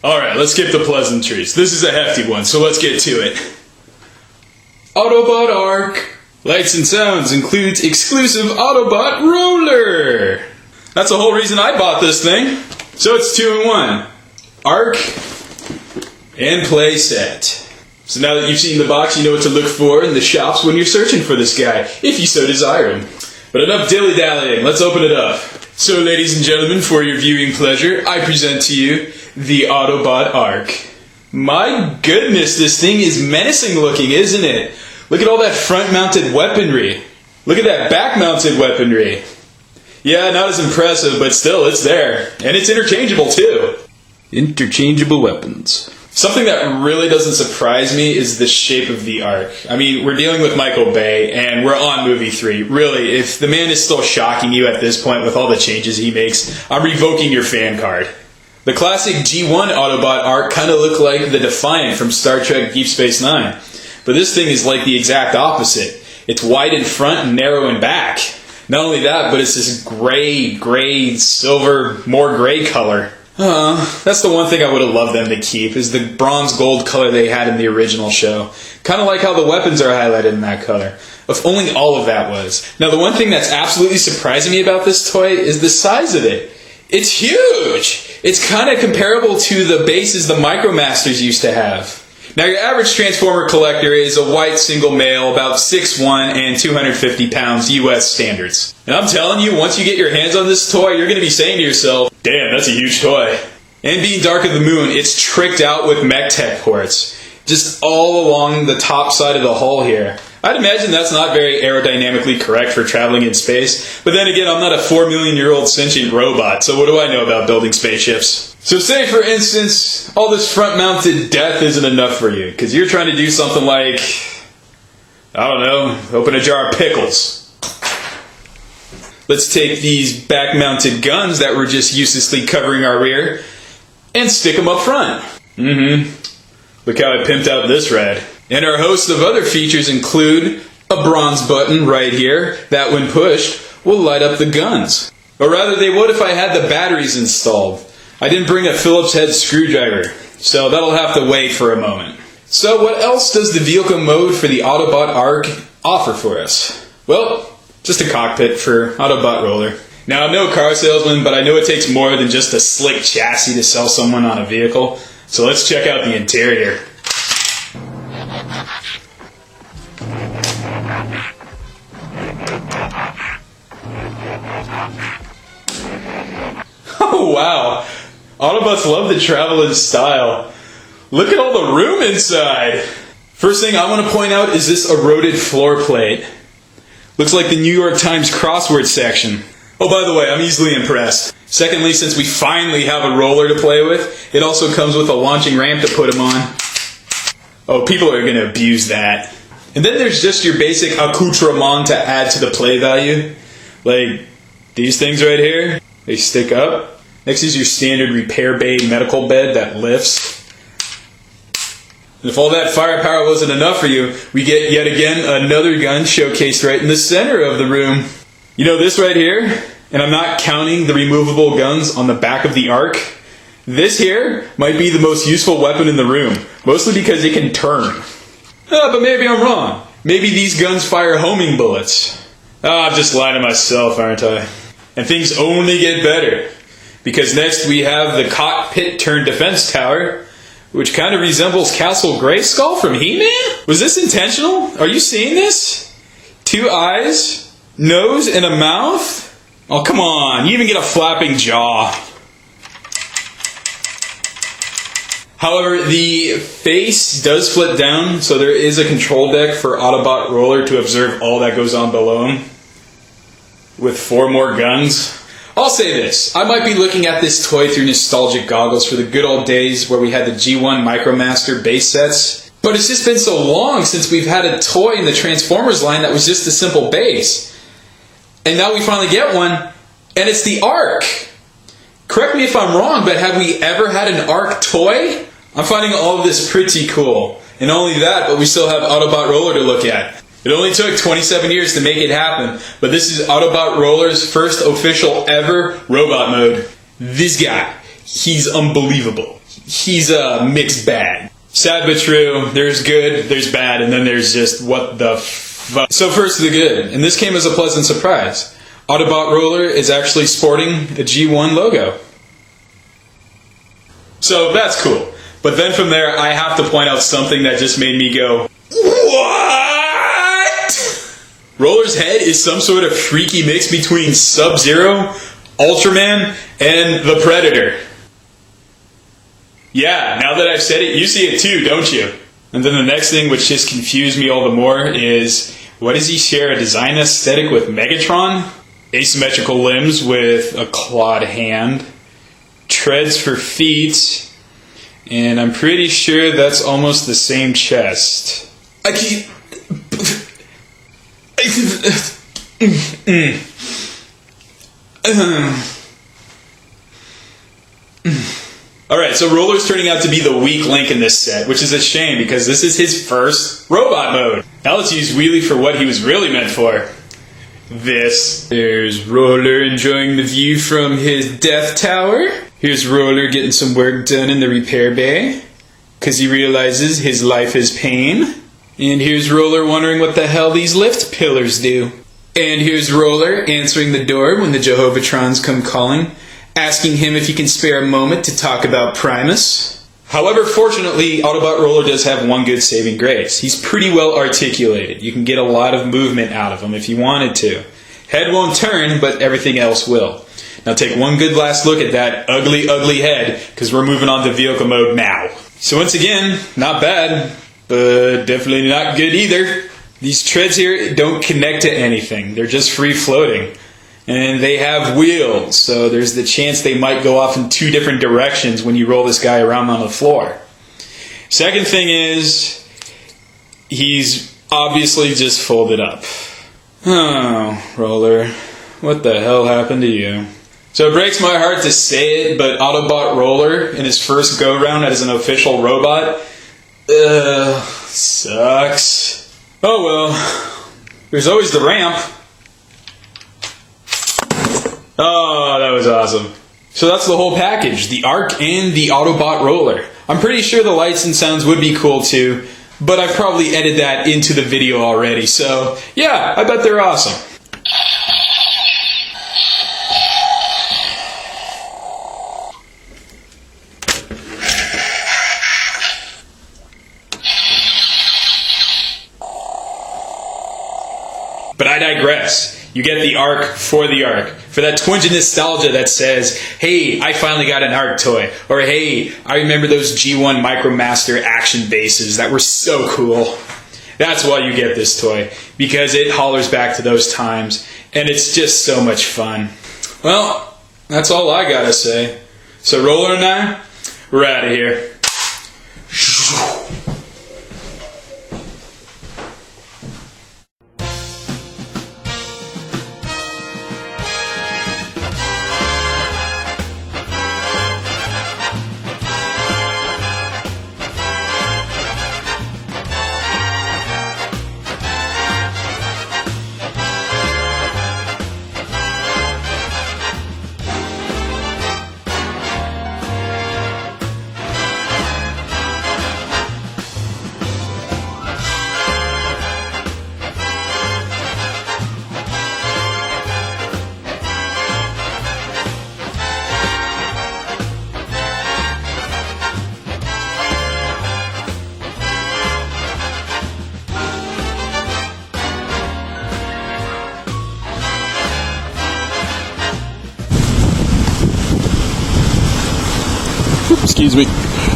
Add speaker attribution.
Speaker 1: Alright, let's skip the pleasantries. This is a hefty one, so let's get to it. Autobot Arc. Lights and sounds includes exclusive Autobot roller. That's the whole reason I bought this thing. So it's 2-in-1. Arc and play set. So now that you've seen the box, you know what to look for in the shops when you're searching for this guy, if you so desire him. But enough dilly-dallying, let's open it up. So ladies and gentlemen, for your viewing pleasure, I present to you the Autobot Arc. My goodness, this thing is menacing looking, isn't it? Look at all that front-mounted weaponry. Look at that back-mounted weaponry. Yeah, not as impressive, but still, it's there. And it's interchangeable, too. Interchangeable weapons. Something that really doesn't surprise me is the shape of the Arc. I mean, we're dealing with Michael Bay, and we're on movie 3. Really, if the man is still shocking you at this point with all the changes he makes, I'm revoking your fan card. The classic G1 Autobot Arc kind of looked like the Defiant from Star Trek Deep Space Nine. But this thing is like the exact opposite. It's wide in front and narrow in back. Not only that, but it's this gray, silver, more gray color. That's the one thing I would have loved them to keep, is the bronze gold color they had in the original show. Kind of like how the weapons are highlighted in that color. If only all of that was. Now the one thing that's absolutely surprising me about this toy is the size of it. It's huge! It's kind of comparable to the bases the Micromasters used to have. Now your average Transformer collector is a white single male, about 6'1" and 250 pounds US standards. And I'm telling you, once you get your hands on this toy, you're going to be saying to yourself, damn, that's a huge toy. And being Dark of the Moon, it's tricked out with MechTech ports. Just all along the top side of the hull here. I'd imagine that's not very aerodynamically correct for traveling in space. But then again, I'm not a 4 million year old sentient robot, so what do I know about building spaceships? So say, for instance, all this front-mounted death isn't enough for you, because you're trying to do something like, I don't know, open a jar of pickles. Let's take these back-mounted guns that were just uselessly covering our rear, and stick them up front. Look how I pimped out this rad. And our host of other features include a bronze button right here that, when pushed, will light up the guns. Or rather, they would if I had the batteries installed. I didn't bring a Phillips head screwdriver, so that'll have to wait for a moment. So what else does the vehicle mode for the Autobot Arc offer for us? Well, just a cockpit for Autobot Roller. Now, I'm no car salesman, but I know it takes more than just a slick chassis to sell someone on a vehicle. So let's check out the interior. Oh, wow. Autobots love to travel in style. Look at all the room inside. First thing I want to point out is this eroded floor plate. Looks like the New York Times crossword section. Oh, by the way, I'm easily impressed. Secondly, since we finally have a roller to play with, it also comes with a launching ramp to put them on. Oh, people are going to abuse that. And then there's just your basic accoutrement to add to the play value. Like these things right here. They stick up. Next is your standard repair bay medical bed that lifts. And if all that firepower wasn't enough for you, we get yet again another gun showcased right in the center of the room. You know this right here? And I'm not counting the removable guns on the back of the Arc. This here might be the most useful weapon in the room, mostly because it can turn. But maybe I'm wrong. Maybe these guns fire homing bullets. I'm just lying to myself, aren't I? And things only get better. Because next we have the cockpit turned defense tower, which kind of resembles Castle Grayskull from He-Man? Was this intentional? Are you seeing this? 2 eyes, nose, and a mouth? Oh, come on. You even get a flapping jaw. However, the face does flip down, so there is a control deck for Autobot Roller to observe all that goes on below him. With 4 more guns. I'll say this, I might be looking at this toy through nostalgic goggles for the good old days where we had the G1 Micromaster base sets, but it's just been so long since we've had a toy in the Transformers line that was just a simple base. And now we finally get one, and it's the Arc. Correct me if I'm wrong, but have we ever had an Arc toy? I'm finding all of this pretty cool. And not only that, but we still have Autobot Roller to look at. It only took 27 years to make it happen, but this is Autobot Roller's first official ever robot mode. This guy, he's unbelievable. he's a mixed bag. Sad but true. There's good, there's bad, and then there's just what the fuck. So first the good, and this came as a pleasant surprise. Autobot Roller is actually sporting a G1 logo. So that's cool. But then from there, I have to point out something that just made me go, what? Roller's head is some sort of freaky mix between Sub-Zero, Ultraman, and the Predator. Yeah, now that I've said it, you see it too, don't you? And then the next thing, which just confused me all the more, is what does he share a design aesthetic with Megatron? Asymmetrical limbs with a clawed hand, treads for feet, and I'm pretty sure that's almost the same chest. I keep... Alright, so Roller's turning out to be the weak link in this set, which is a shame because this is his first robot mode. Now let's use Wheelie for what he was really meant for. This. There's Roller enjoying the view from his death tower. Here's Roller getting some work done in the repair bay, because he realizes his life is pain. And here's Roller wondering what the hell these lift pillars do. And here's Roller answering the door when the Jehovatrons come calling, asking him if he can spare a moment to talk about Primus. However, fortunately, Autobot Roller does have one good saving grace. He's pretty well articulated. You can get a lot of movement out of him if you wanted to. Head won't turn, but everything else will. Now take one good last look at that ugly, ugly head, because we're moving on to vehicle mode now. So once again, not bad, but definitely not good either. These treads here don't connect to anything. They're just free floating. And they have wheels, so there's the chance they might go off in two different directions when you roll this guy around on the floor. Second thing is, he's obviously just folded up. Oh, Roller, what the hell happened to you? So it breaks my heart to say it, but Autobot Roller, in his first go-round as an official robot, sucks. Oh well, there's always the ramp. Oh, that was awesome. So that's the whole package, the Arc and the Autobot Roller. I'm pretty sure the lights and sounds would be cool too, but I've probably edited that into the video already, so yeah, I bet they're awesome. But I digress. You get the Arc for the Arc. For that twinge of nostalgia that says, hey, I finally got an Arc toy. Or hey, I remember those G1 Micromaster action bases that were so cool. That's why you get this toy. Because it hollers back to those times. And it's just so much fun. Well, that's all I gotta say. So Roller and I, we're out of here.
Speaker 2: Excuse me.